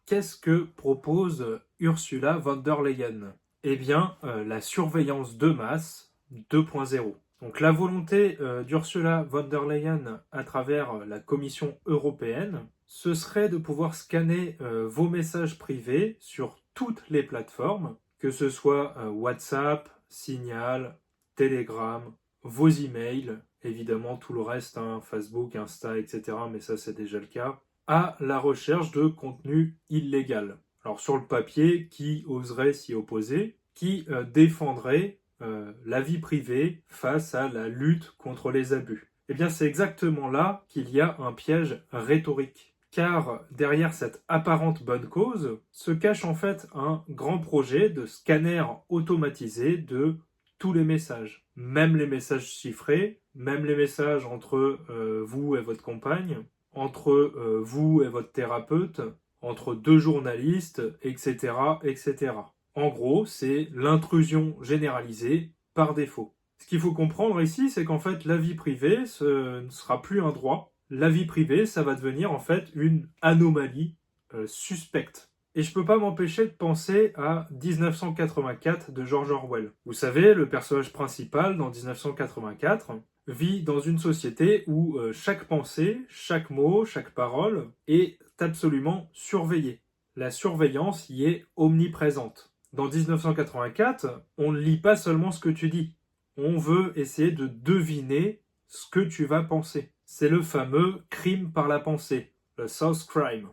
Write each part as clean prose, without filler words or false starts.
qu'est-ce que propose Ursula von der Leyen? Eh bien, la surveillance de masse 2.0. Donc la volonté d'Ursula von der Leyen à travers la Commission européenne, ce serait de pouvoir scanner vos messages privés sur toutes les plateformes, que ce soit WhatsApp, Signal, Telegram, vos emails, évidemment tout le reste, hein, Facebook, Insta, etc., mais ça c'est déjà le cas, à la recherche de contenu illégal. Alors sur le papier, qui oserait s'y opposer? Qui défendrait la vie privée face à la lutte contre les abus? Eh bien c'est exactement là qu'il y a un piège rhétorique. Car derrière cette apparente bonne cause se cache en fait un grand projet de scanner automatisé de tous les messages. Même les messages chiffrés, même les messages entre vous et votre compagne, entre vous et votre thérapeute, entre deux journalistes, etc., etc. En gros, c'est l'intrusion généralisée par défaut. Ce qu'il faut comprendre ici, c'est qu'en fait, la vie privée, ce ne sera plus un droit. La vie privée, ça va devenir en fait une anomalie suspecte. Et je peux pas m'empêcher de penser à 1984 de George Orwell. Vous savez, le personnage principal dans 1984 vit dans une société où chaque pensée, chaque mot, chaque parole est absolument surveillée. La surveillance y est omniprésente. Dans 1984, on ne lit pas seulement ce que tu dis. On veut essayer de deviner ce que tu vas penser. C'est le fameux crime par la pensée, le thought crime.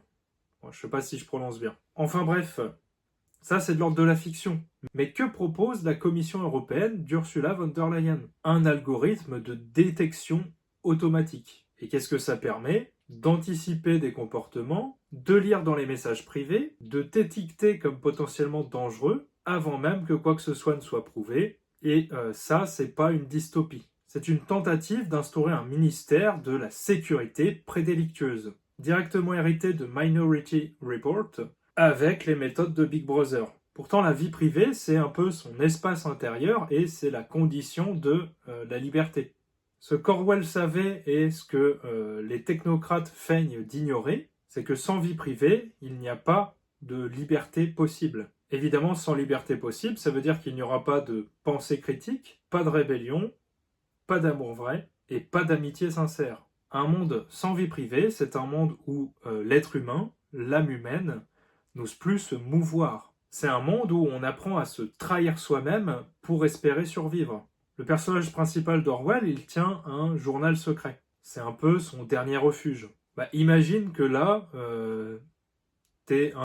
Bon, je ne sais pas si je prononce bien. Enfin bref, ça c'est de l'ordre de la fiction. Mais que propose la Commission européenne d'Ursula von der Leyen? Un algorithme de détection automatique. Et qu'est-ce que ça permet? D'anticiper des comportements, de lire dans les messages privés, de t'étiqueter comme potentiellement dangereux avant même que quoi que ce soit ne soit prouvé. Et ça, c'est pas une dystopie. C'est une tentative d'instaurer un ministère de la sécurité prédélictueuse, directement hérité de Minority Report, avec les méthodes de Big Brother. Pourtant, la vie privée, c'est un peu son espace intérieur et c'est la condition de la liberté. Ce qu'Orwell savait et ce que les technocrates feignent d'ignorer, c'est que sans vie privée, il n'y a pas de liberté possible. Évidemment, sans liberté possible, ça veut dire qu'il n'y aura pas de pensée critique, pas de rébellion, pas d'amour vrai et pas d'amitié sincère. Un monde sans vie privée, c'est un monde où l'être humain, l'âme humaine, n'ose plus se mouvoir. C'est un monde où on apprend à se trahir soi-même pour espérer survivre. Le personnage principal d'Orwell, il tient un journal secret. C'est un peu son dernier refuge. Imagine que là, t'es